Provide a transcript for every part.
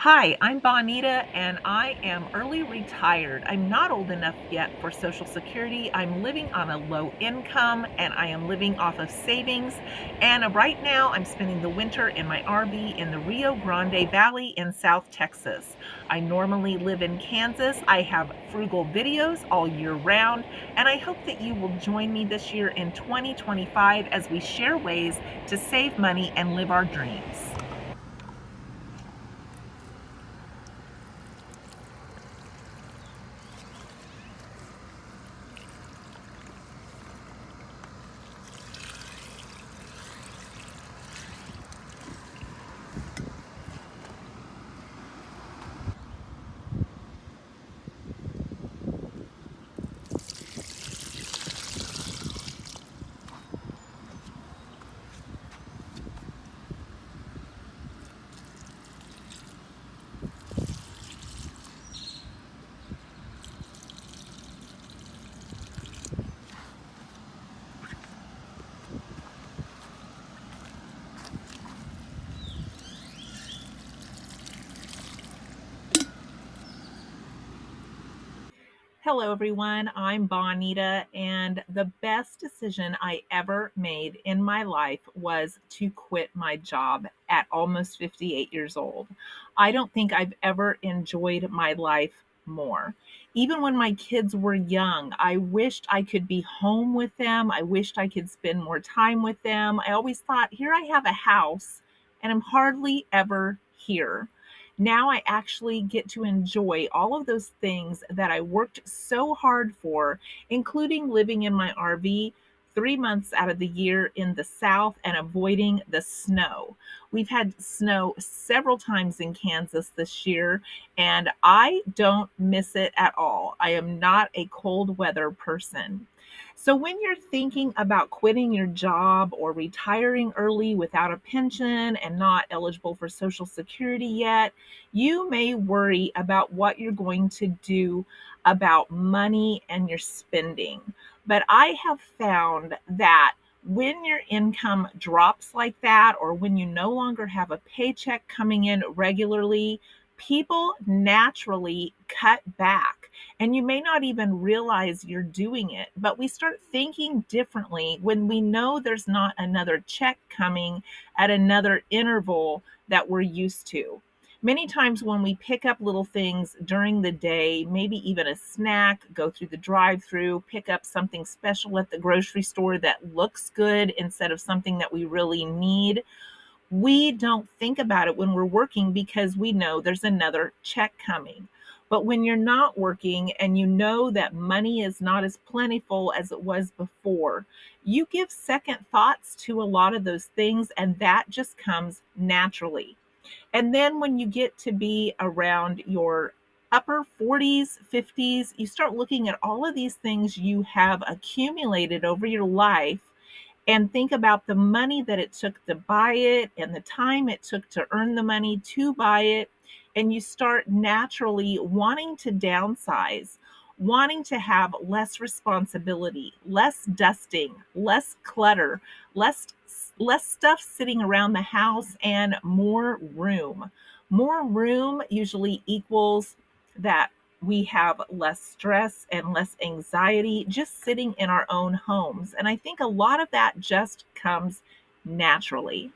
Hi, I'm Bonita and I am early retired. I'm not old enough yet for Social Security. I'm living on a low income and I am living off of savings. And right now, I'm spending the winter in my RV in the Rio Grande Valley in South Texas. I normally live in Kansas. I have frugal videos all year round, and I hope that you will join me this year in 2025 as we share ways to save money and live our dreams. Hello, everyone. I'm Bonita, and the best decision I ever made in my life was to quit my job at almost 58 years old. I don't think I've ever enjoyed my life more. Even when my kids were young, I wished I could be home with them. I wished I could spend more time with them. I always thought, here I have a house, and I'm hardly ever here. Now I actually get to enjoy all of those things that I worked so hard for, including living in my RV 3 months out of the year in the South and avoiding the snow. We've had snow several times in Kansas this year, and I don't miss it at all. I am not a cold weather person. So, when you're thinking about quitting your job or retiring early without a pension and not eligible for Social Security yet, you may worry about what you're going to do about money and your spending. But I have found that when your income drops like that, or when you no longer have a paycheck coming in regularly, people naturally cut back. And you may not even realize you're doing it, but we start thinking differently when we know there's not another check coming at another interval that we're used to. Many times when we pick up little things during the day, maybe even a snack, go through the drive-through, pick up something special at the grocery store that looks good instead of something that we really need, we don't think about it when we're working because we know there's another check coming. But when you're not working and you know that money is not as plentiful as it was before, you give second thoughts to a lot of those things, and that just comes naturally. And then when you get to be around your upper 40s, 50s, you start looking at all of these things you have accumulated over your life and think about the money that it took to buy it and the time it took to earn the money to buy it. And you start naturally wanting to downsize, wanting to have less responsibility, less dusting, less clutter, less less stuff sitting around the house, and more room. More room usually equals that we have less stress and less anxiety just sitting in our own homes. And I think a lot of that just comes naturally.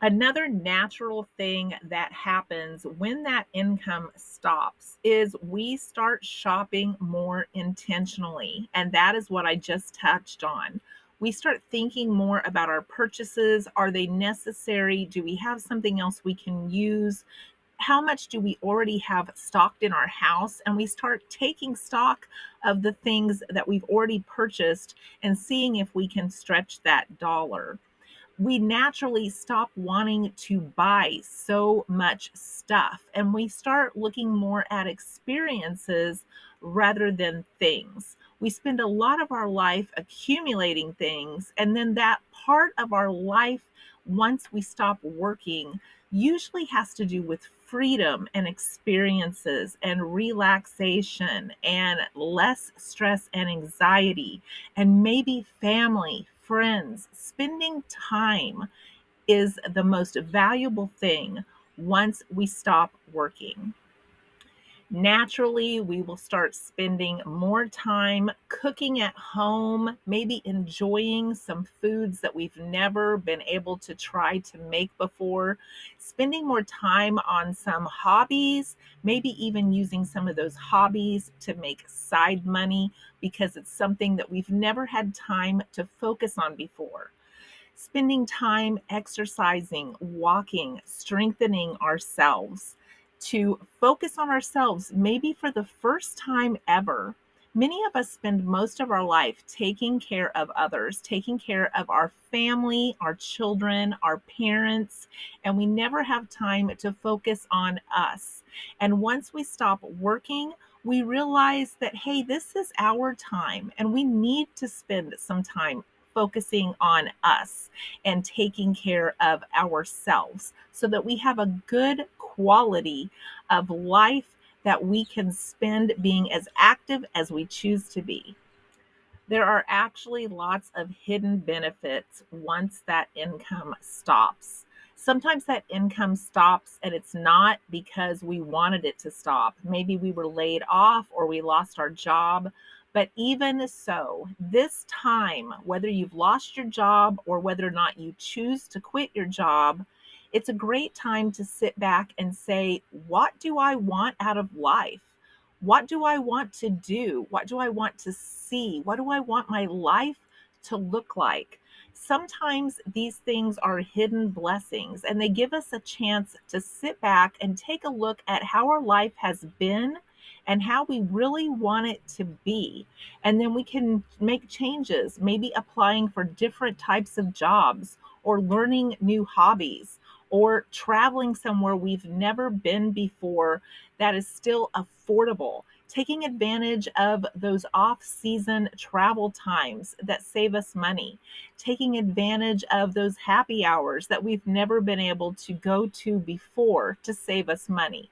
Another natural thing that happens when that income stops is we start shopping more intentionally. And that is what I just touched on. We start thinking more about our purchases. Are they necessary? Do we have something else we can use? How much do we already have stocked in our house? And we start taking stock of the things that we've already purchased and seeing if we can stretch that dollar. We naturally stop wanting to buy so much stuff and we start looking more at experiences rather than things. We spend a lot of our life accumulating things, and then that part of our life, once we stop working, usually has to do with freedom and experiences and relaxation and less stress and anxiety and maybe family, friends. Spending time is the most valuable thing once we stop working. Naturally, we will start spending more time cooking at home, maybe enjoying some foods that we've never been able to try to make before, spending more time on some hobbies, maybe even using some of those hobbies to make side money because it's something that we've never had time to focus on before. Spending time exercising, walking, strengthening ourselves, to focus on ourselves, maybe for the first time ever. Many of us spend most of our life taking care of others, taking care of our family, our children, our parents, and we never have time to focus on us. And once we stop working, we realize that, hey, this is our time and we need to spend some time focusing on us and taking care of ourselves so that we have a good quality of life that we can spend being as active as we choose to be. There are actually lots of hidden benefits once that income stops. Sometimes that income stops and it's not because we wanted it to stop. Maybe we were laid off or we lost our job. But even so, this time, whether you've lost your job or whether or not you choose to quit your job, it's a great time to sit back and say, what do I want out of life? What do I want to do? What do I want to see? What do I want my life to look like? Sometimes these things are hidden blessings and they give us a chance to sit back and take a look at how our life has been and how we really want it to be. And then we can make changes, maybe applying for different types of jobs or learning new hobbies or traveling somewhere we've never been before that is still affordable, taking advantage of those off-season travel times that save us money, taking advantage of those happy hours that we've never been able to go to before to save us money.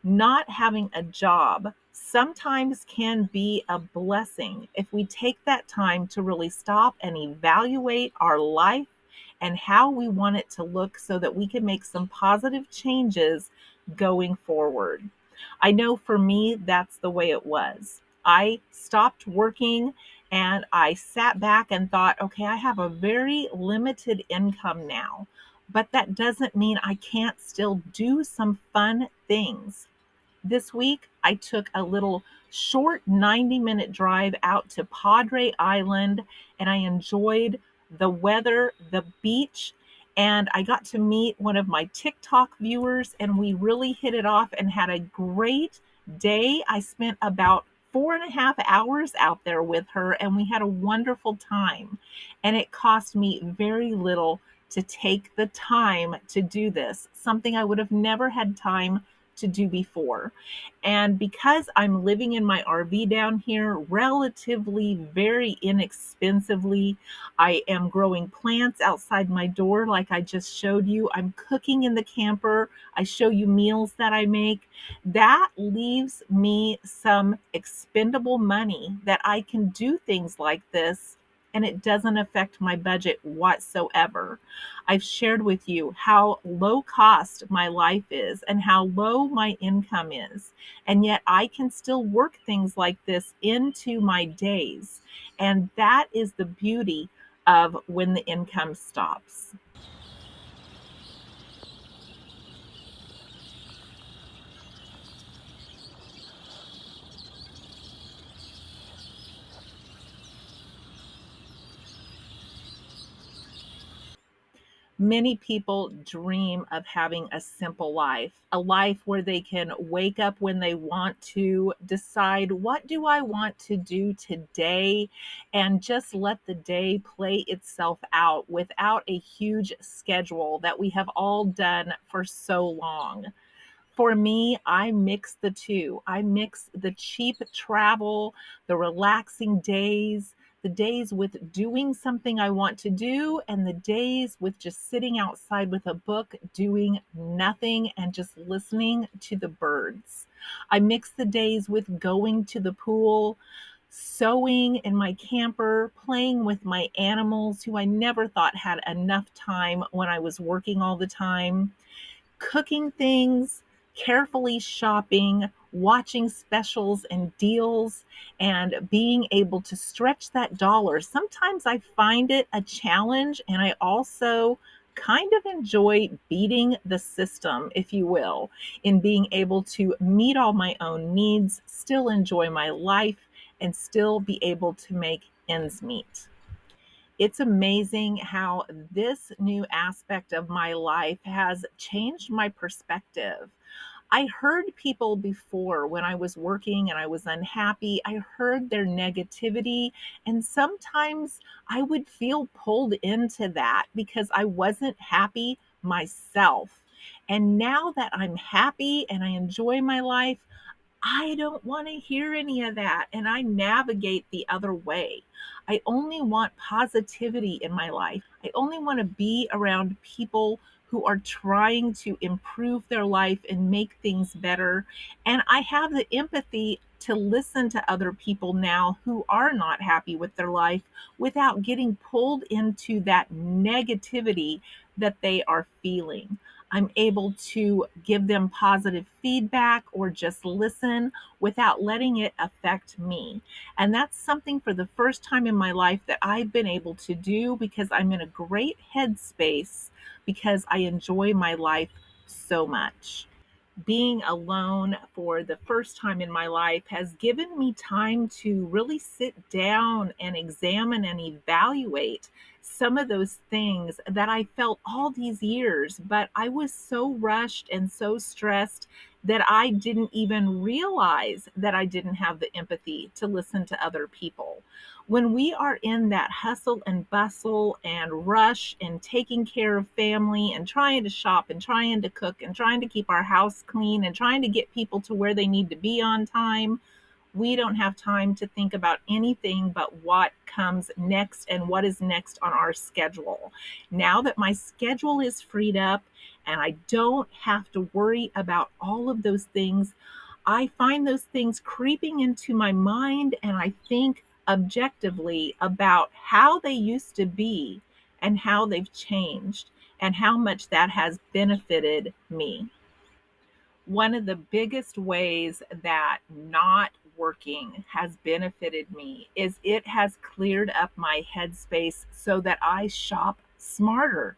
Not having a job sometimes can be a blessing if we take that time to really stop and evaluate our life and how we want it to look so that we can make some positive changes going forward. I know for me, that's the way it was. I stopped working and I sat back and thought, okay, I have a very limited income now, but that doesn't mean I can't still do some fun things. This week, I took a little short 90-minute drive out to Padre Island and I enjoyed the weather, the beach, and I got to meet one of my TikTok viewers and we really hit it off and had a great day. I spent about 4.5 hours out there with her and we had a wonderful time. And it cost me very little to take the time to do this, something I would have never had time to do before. And because I'm living in my RV down here relatively very inexpensively, I am growing plants outside my door like I just showed you. I'm cooking in the camper. I show you meals that I make. That leaves me some expendable money that I can do things like this and it doesn't affect my budget whatsoever. I've shared with you how low cost my life is and how low my income is. And yet I can still work things like this into my days. And that is the beauty of when the income stops. Many people dream of having a simple life, a life where they can wake up when they want to, decide what do I want to do today, and just let the day play itself out without a huge schedule that we have all done for so long. For me, I mix the two. I mix the cheap travel, the relaxing days, the days with doing something I want to do, and the days with just sitting outside with a book, doing nothing and just listening to the birds. I mix the days with going to the pool, sewing in my camper, playing with my animals who I never thought had enough time when I was working all the time, cooking things, carefully shopping, watching specials and deals, and being able to stretch that dollar. Sometimes I find it a challenge, and I also kind of enjoy beating the system, if you will, in being able to meet all my own needs, still enjoy my life, and still be able to make ends meet. It's amazing how this new aspect of my life has changed my perspective. I heard people before when I was working and I was unhappy, I heard their negativity, and sometimes I would feel pulled into that because I wasn't happy myself. And now that I'm happy and I enjoy my life, I don't want to hear any of that. And I navigate the other way. I only want positivity in my life. I only want to be around people who are trying to improve their life and make things better. And I have the empathy to listen to other people now who are not happy with their life without getting pulled into that negativity that they are feeling. I'm able to give them positive feedback or just listen without letting it affect me. And that's something for the first time in my life that I've been able to do because I'm in a great headspace because I enjoy my life so much. Being alone for the first time in my life has given me time to really sit down and examine and evaluate some of those things that I felt all these years, but I was so rushed and so stressed that I didn't even realize that I didn't have the empathy to listen to other people. When we are in that hustle and bustle and rush and taking care of family and trying to shop and trying to cook and trying to keep our house clean and trying to get people to where they need to be on time, we don't have time to think about anything but what comes next and what is next on our schedule. Now that my schedule is freed up and I don't have to worry about all of those things, I find those things creeping into my mind and I think objectively about how they used to be and how they've changed and how much that has benefited me. One of the biggest ways that not working has benefited me is it has cleared up my headspace so that I shop smarter.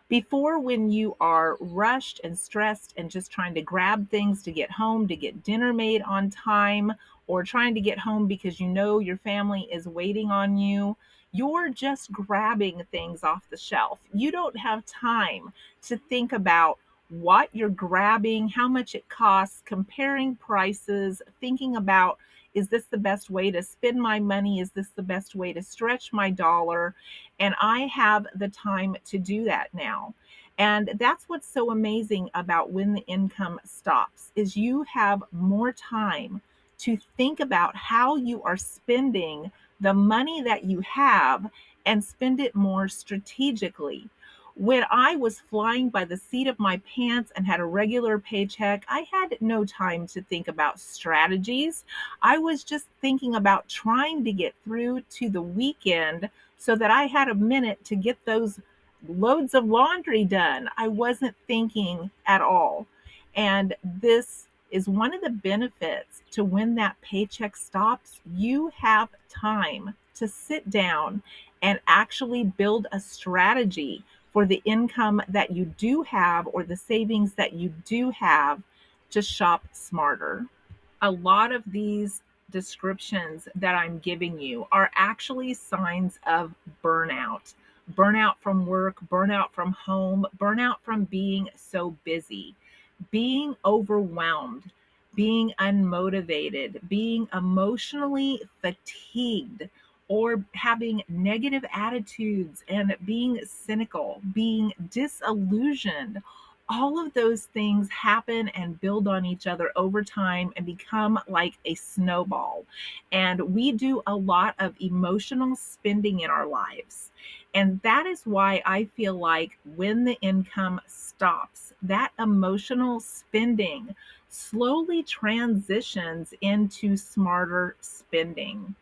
Before, when you are rushed and stressed and just trying to grab things to get home, to get dinner made on time, or trying to get home because you know your family is waiting on you, you're just grabbing things off the shelf. You don't have time to think about what you're grabbing, how much it costs, comparing prices, thinking about, is this the best way to spend my money? Is this the best way to stretch my dollar? And I have the time to do that now. And that's what's so amazing about when the income stops is you have more time to think about how you are spending the money that you have and spend it more strategically. When I was flying by the seat of my pants and had a regular paycheck, I had no time to think about strategies. I was just thinking about trying to get through to the weekend so that I had a minute to get those loads of laundry done. I wasn't thinking at all. And this is one of the benefits to when that paycheck stops. You have time to sit down and actually build a strategy for the income that you do have or the savings that you do have to shop smarter. A lot of these descriptions that I'm giving you are actually signs of burnout. Burnout from work, burnout from home, burnout from being so busy, being overwhelmed, being unmotivated, being emotionally fatigued, or having negative attitudes and being cynical, being disillusioned. All of those things happen and build on each other over time and become like a snowball. And we do a lot of emotional spending in our lives. And that is why I feel like when the income stops, that emotional spending slowly transitions into smarter spending.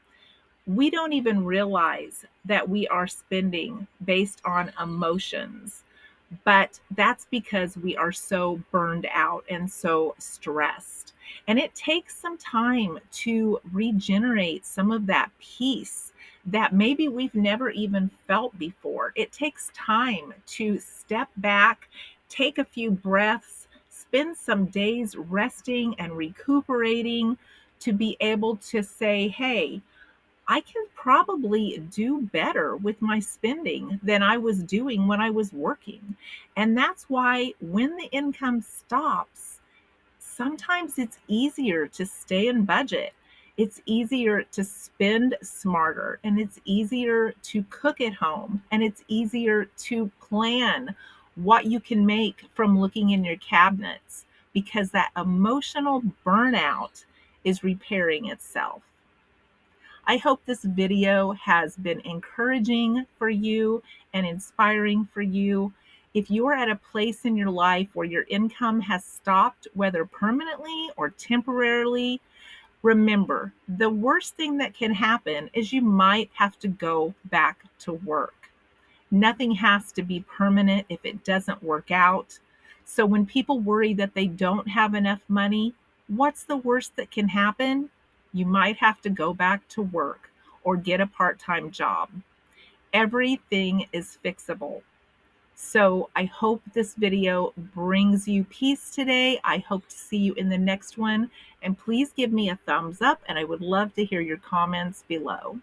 We don't even realize that we are spending based on emotions. But that's because we are so burned out and so stressed. And it takes some time to regenerate some of that peace that maybe we've never even felt before. It takes time to step back, take a few breaths, spend some days resting and recuperating to be able to say, hey, I can probably do better with my spending than I was doing when I was working. And that's why when the income stops, sometimes it's easier to stay in budget. It's easier to spend smarter, and it's easier to cook at home, and it's easier to plan what you can make from looking in your cabinets because that emotional burnout is repairing itself. I hope this video has been encouraging for you and inspiring for you. If you're at a place in your life where your income has stopped, whether permanently or temporarily, remember the worst thing that can happen is you might have to go back to work. Nothing has to be permanent if it doesn't work out. So when people worry that they don't have enough money, what's the worst that can happen? You might have to go back to work or get a part time job. Everything is fixable. So I hope this video brings you peace today. I hope to see you in the next one. And please give me a thumbs up, and I would love to hear your comments below.